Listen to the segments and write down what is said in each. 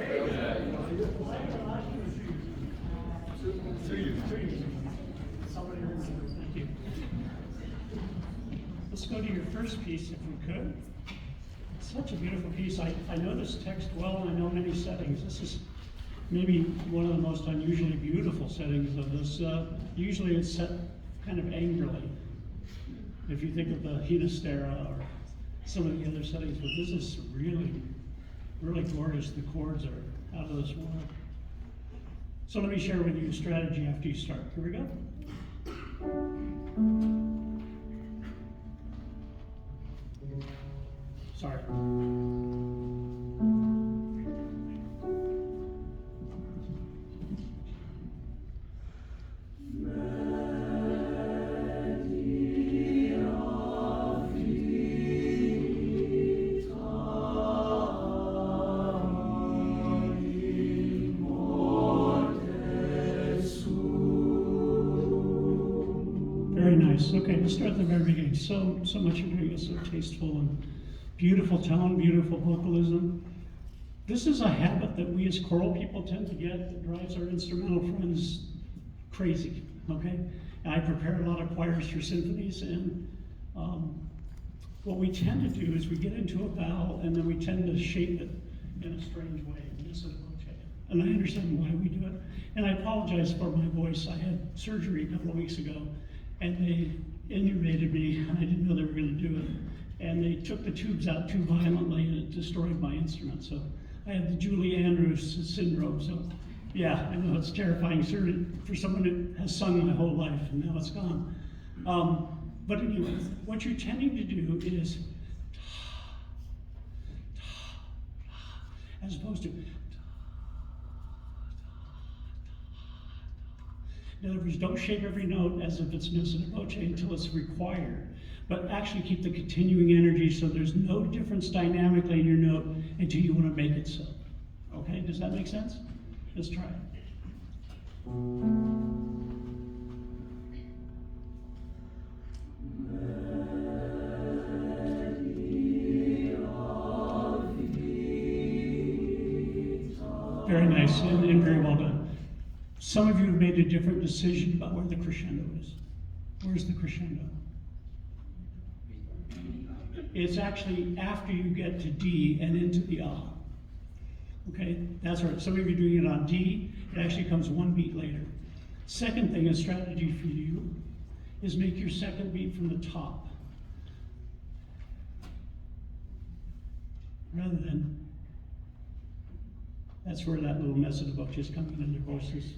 Thank you. Let's go to your first piece if we could. Such a beautiful piece. I know this text well, and I know many settings. This is maybe one of the most unusually beautiful settings of this. Usually it's set kind of angrily. If you think of the Hinastera or some of the other settings, but this is really, really gorgeous. The chords are out of this world. So let me share with you a strategy after you start. Here we go. Sorry. Very nice. Okay, let's start at the very beginning. So much you're doing is so tasteful and beautiful tone, beautiful vocalism. This is a habit that we as choral people tend to get that drives our instrumental friends crazy, okay? And I prepare a lot of choirs for symphonies, and what we tend to do is we get into a vowel and then we tend to shape it in a strange way. And I understand why we do it. And I apologize for my voice. I had surgery a couple of weeks ago, and they intubated me, and I didn't know they were going to do it. And they took the tubes out too violently, and it destroyed my instrument. So I had the Julie Andrews syndrome. So yeah, I know it's terrifying surgery for someone who has sung my whole life, and now it's gone. But anyway, what you're tending to do is, as opposed to, in other words, don't shape every note as if it's mezzo voce until it's required, but actually keep the continuing energy so there's no difference dynamically in your note until you want to make it so. Okay, does that make sense? Let's try it. Very nice and very well done. Some of you have made a different decision about where the crescendo is. Where's the crescendo? It's actually after you get to D and into the A. Okay, that's right. Some of you are doing it on D. It actually comes one beat later. Second thing, a strategy for you, is make your second beat from the top. Rather than, that's where that little mess of the book is coming in your voices.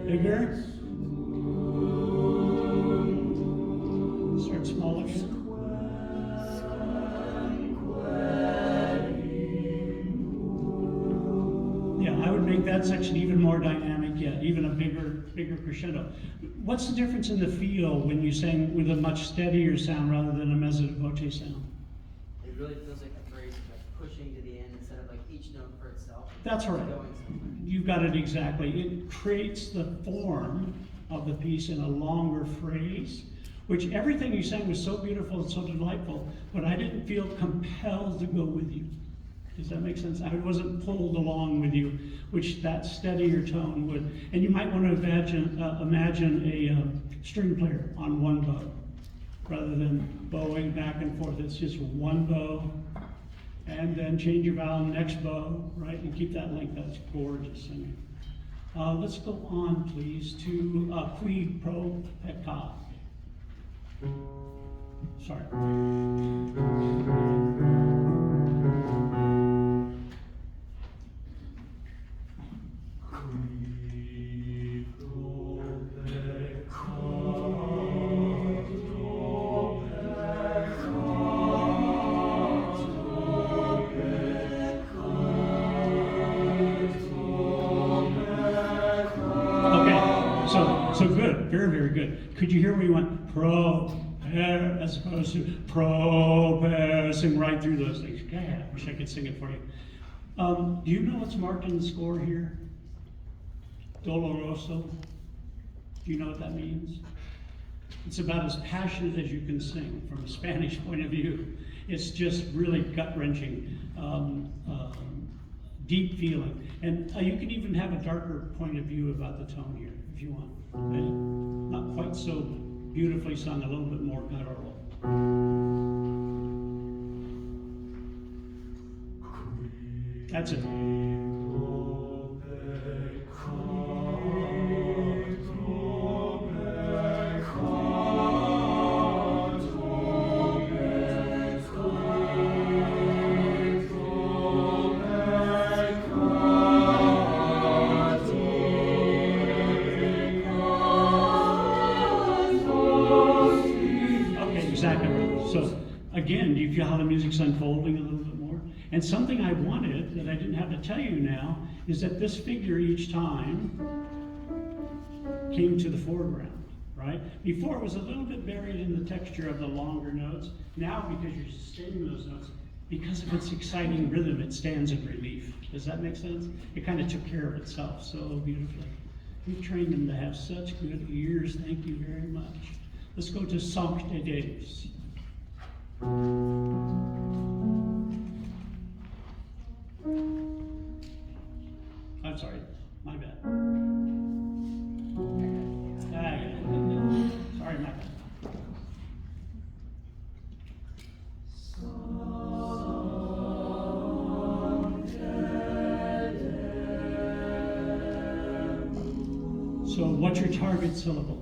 Bigger. Start small again. Yeah, I would make that section even more dynamic yet, even a bigger crescendo. What's the difference in the feel when you sing with a much steadier sound rather than a mezzo voce sound? It really feels like the phrase is like pushing to the end instead of like each note for itself. That's right. You've got it exactly. It creates the form of the piece in a longer phrase, which everything you sang was so beautiful and so delightful, but I didn't feel compelled to go with you. Does that make sense? I wasn't pulled along with you, which that steadier tone would. And you might want to imagine a string player on one bow, rather than bowing back and forth. It's just one bow, and then change your vowel next bow, right? And keep that length. That's gorgeous singing. Let's go on, please, to qui pro pecca. Sorry. So good, very, very good. Could you hear where you went pro, per, as opposed to pro, per? gotta sing right through those things. God, I wish I could sing it for you. Do you know what's marked in the score here? Doloroso. Do you know what that means? It's about as passionate as you can sing from a Spanish point of view. It's just really gut-wrenching, deep feeling. And you can even have a darker point of view about the tone here, if you want. Okay? Not quite so beautifully sung, a little bit more guttural. That's it. So again, do you feel how the music's unfolding a little bit more? And something I wanted that I didn't have to tell you now is that this figure each time came to the foreground, right? Before it was a little bit buried in the texture of the longer notes. Now, because you're sustaining those notes, because of its exciting rhythm, it stands in relief. Does that make sense? It kind of took care of itself so beautifully. We've trained them to have such good ears. Thank you very much. Let's go to Sancte Deus. I'm sorry, my bad. Sorry, my bad. So what's your target syllable?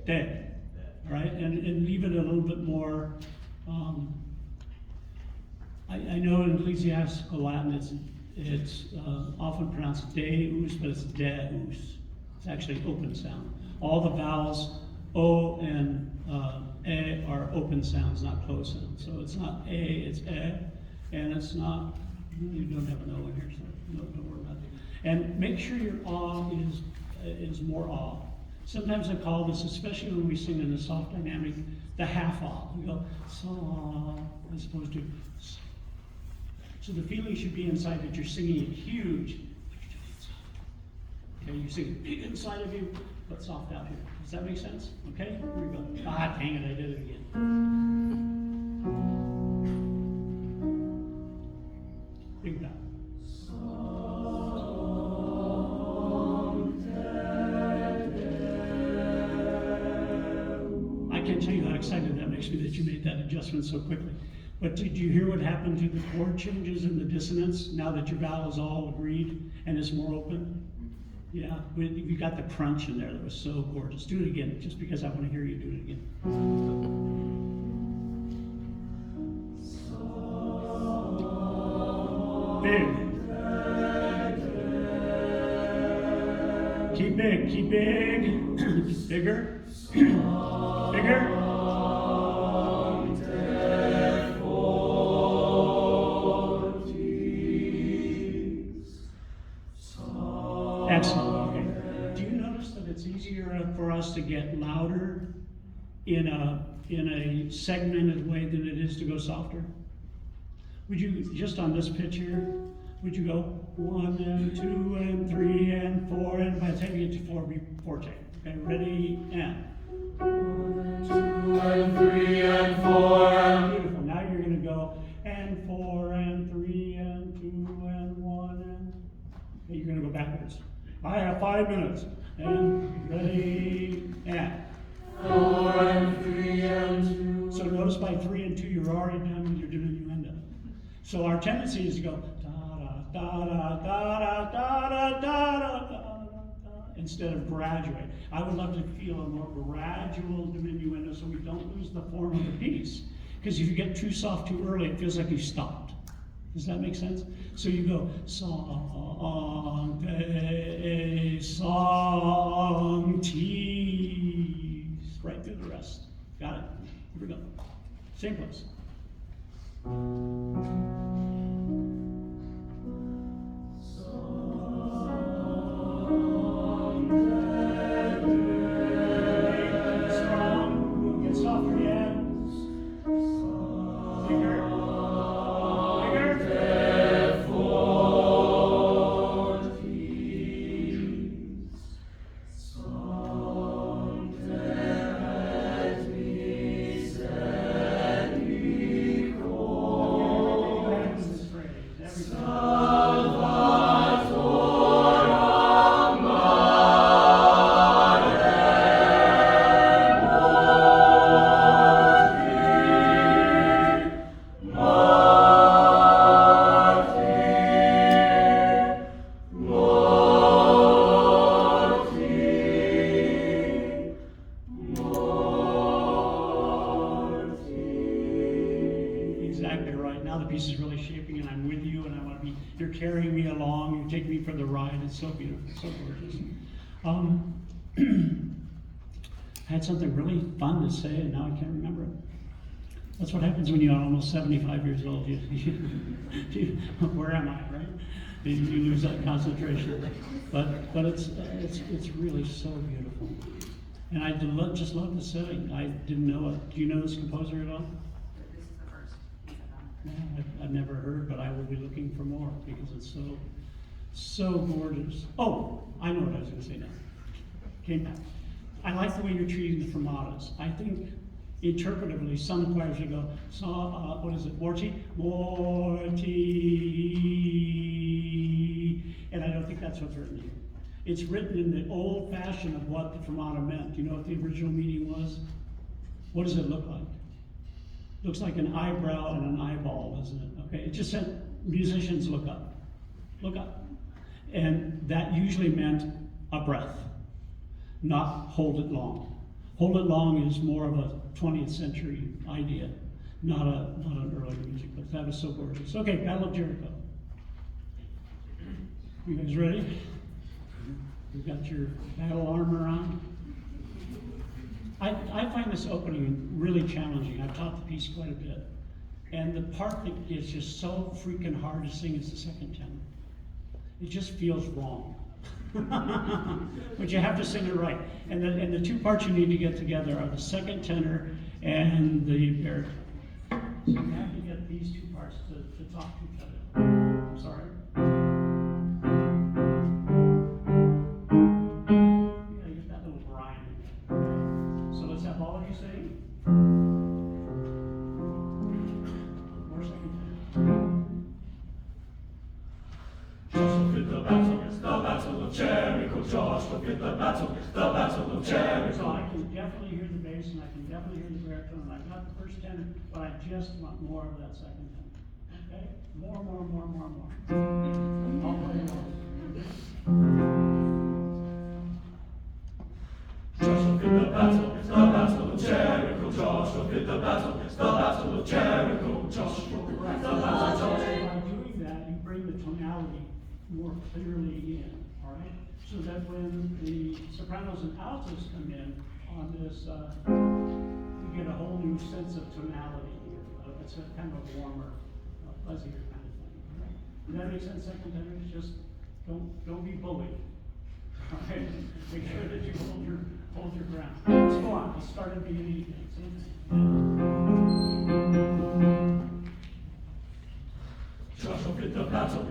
De. All right, and leave it a little bit more. I know in ecclesiastical Latin it's often pronounced deus, but it's deus. It's actually open sound. All the vowels o and e are open sounds, not closed sounds. So it's not a, it's e, and it's not. You don't have an o in here, so don't worry about it. And make sure your ah is more ah. Sometimes I call this, especially when we sing in a soft dynamic, the half ah. We go sa as opposed to sa. So the feeling should be inside that you're singing it huge, but you're doing it soft. Okay, you sing it big inside of you, but soft out here. Does that make sense? Okay, here we go. Ah, dang it, I did it again. Big bow. I can't tell you how excited that makes me that you made that adjustment so quickly. But did you hear what happened to the chord changes and the dissonance now that your vowel is all agreed and it's more open? Yeah, you got the crunch in there that was so gorgeous. Do it again, just because I want to hear you do it again. Big. Keep big, keep big. Bigger. Bigger. Excellent. Okay. Do you notice that it's easier for us to get louder in a segmented way than it is to go softer? Would you, just on this pitch here, would you go 1 and 2 and 3 and 4, and by the time you get to 4, be forte. Okay, ready, and 1 and 2 and 3 and 4 and beautiful. Now you're going to go and 4 and 3 and 2 and 1 and you're going to go backwards. I have 5 minutes. And ready, and 4 and 3 and 2. So notice by 3 and 2 you're already done with your diminuendo. So our tendency is to go da da da da da da da da da da instead of graduate. I would love to feel a more gradual diminuendo so we don't lose the form of the piece. Because if you get too soft too early, it feels like you stopped. Does that make sense? So you go song, te, song, tease, right through the rest. Got it? Here we go. Same place. Strong. Get softer, yeah. exactly right. Now the piece is really shaping, and I'm with you, and I want to be. You're carrying me along. You take me for the ride. It's so beautiful, so gorgeous. I had something really fun to say, and now I can't remember it. That's what happens when you're almost 75 years old. Where am I, right? You lose that concentration. But it's really so beautiful. And I just love the setting. I didn't know it. Do you know this composer at all? This is the first piece I've done. No, I've never heard, but I will be looking for more because it's so gorgeous. Oh, I know what I was going to say now. Came back. I like the way you're treating the fermatas. I think interpretively, some choirs should go, what is it, Morti? Morti. And I don't think that's what's written here. It's written in the old fashion of what the fermata meant. You know what the original meaning was? What does it look like? Looks like an eyebrow and an eyeball, doesn't it? Okay, it just said musicians look up. Look up. And that usually meant a breath, not hold it long. Hold it long is more of a 20th century idea, not an earlier music, but that was so gorgeous. Okay, Battle of Jericho. You guys ready? You've got your battle armor on. I find this opening really challenging. I've taught the piece quite a bit. And the part that is just so freaking hard to sing is the second tenor. It just feels wrong. But you have to sing it right. And the two parts you need to get together are the second tenor and the baritone. So you have to get these two parts to talk to each other. I'm sorry. You gotta get that little grind in there. So let's have all of you sing. More second tenor. Joshua did the battle, it's the battle of Jericho. Joshua did the battle, it's the battle of Jericho. So I can definitely hear the bass and I can definitely hear the baritone. And I got the first tenor, but I just want more of that second tenor. Okay? More. I'll play more. Joshua did the battle, it's the battle of Jericho. Joshua did the battle, it's the battle of Jericho. Joshua did the battle of Jericho. By doing that, you bring the tonality more clearly in, all right? So that when the sopranos and altos come in on this, you get a whole new sense of tonality here. It's a kind of a warmer, fuzzier kind of thing. All right? Does that make sense, second tenor? Just don't be bullied. All right? Make sure that you hold your ground. Let's go on. Let's start at the beginning again. Same thing. Joshua did the battle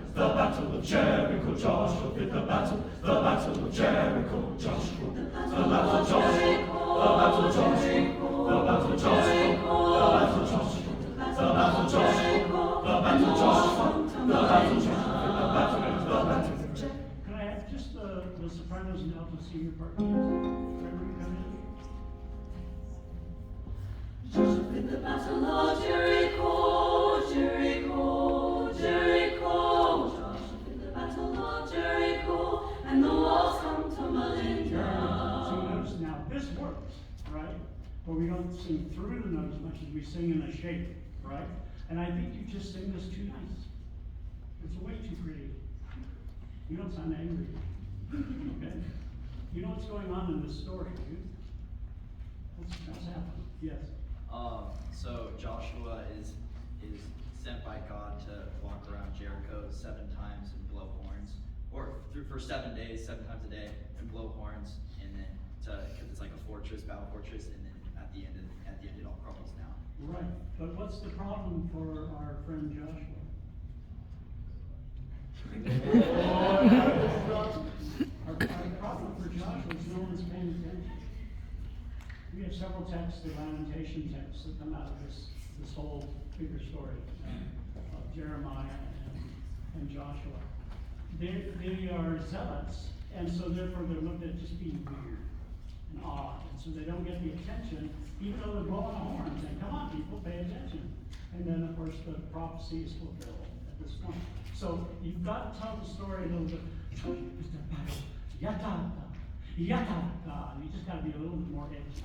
of Jericho. Joshua did the battle of Jericho. Joshua did the battle of Jericho. The battle of Jericho. The battle of Jericho. The battle of Jericho. The battle of Jericho. The battle of Jericho. The battle of Jericho. Can I have just the sopranos and altos senior part, please? Wherever you come in. Joshua did the battle of Jericho, Jericho, Jericho. Joshua did the battle of Jericho, and the walls come tumbling So down. notice now, this works, right? But we don't sing through the note as much as we sing in a shape, right? And I think you just sing this too nice. It's way too pretty. You don't sound angry. Okay? You know what's going on in this story, do you? What's happening? Yes. So Joshua is sent by God to walk around Jericho 7 times and blow horns, or for 7 days, 7 times a day, and blow horns, and then because it's like a fortress, battle fortress, and then at the end it all crumbles down. Right. But what's the problem for our friend Joshua? Our problem for Joshua is no one's paying attention. We have several texts, the lamentation texts, that come out of this whole bigger story of Jeremiah and Joshua. They are zealots, and so therefore they're looked at just being weird and odd, and so they don't get the attention, even though they're blowing a horn and saying, "Come on, people, pay attention." And then, of course, the prophecy is fulfilled at this point. So you've got to tell the story a little bit. Yata, and you just got to be a little bit more edgy.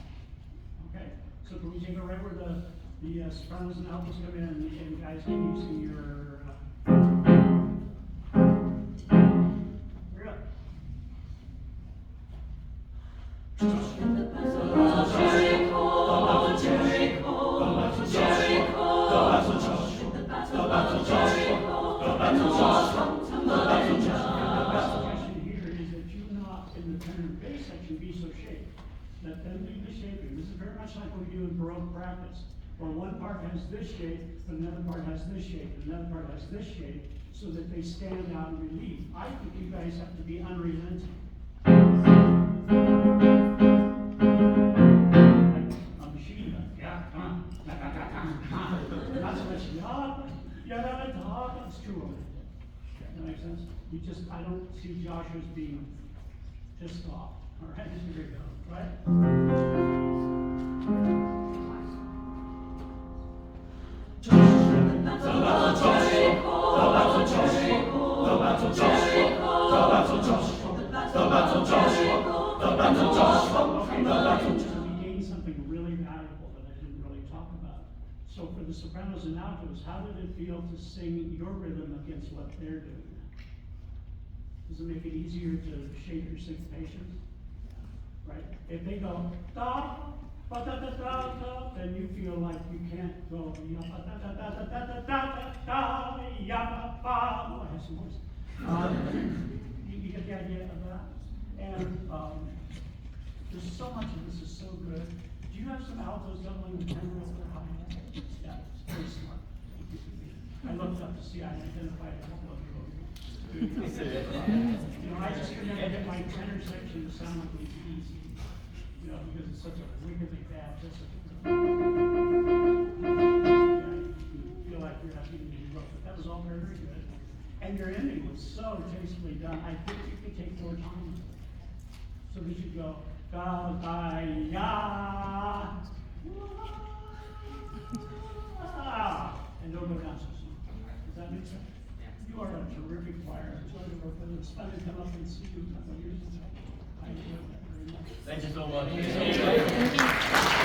Okay? So can we take it right where the The sopranos and altos come in, and guys, can you see your, hurry up. Suggestion here is that you not, in the tenor and bass section, be so shaped. Let them do the shaping. This is very much like what we do in Baroque practice, where one part has this shape, but another part has this shape, and another part has this shape, so that they stand out in relief. I think you guys have to be unrelenting. Like a machine gun. Yeah, come on. Not so much, it's too romantic. That makes sense? I don't see Joshua's being pissed off. All right, here we go, right? We gained something really valuable that I didn't really talk about. So for the sopranos and altos, how did it feel to sing your rhythm against what they're doing? Does it make it easier to shape your syncopations? Right? If they go da ba da da da da, then you feel like you can't go ya ba da da da da da da da da ya ba ba. Oh, I have some voice. You get the idea of that? And there's so much of this is so good. Do you have some altos doubling the tenor with their high hat? Yeah, it's very smart. I looked up to see, I identified a couple of you. I just could never get my tenor section to sound like it's easy, because it's such a wickedly bad discipline. You feel like you're not even being broke, but that was all very, very good. And your ending was so tastefully done. I think you could take more time with it. So we should go da da ya, and don't go down so soon. Does that make sense? You are a terrific choir. I enjoyed to work with you. It's fun to come up and see you a couple of years ago. I enjoyed that very much. Thank you so much.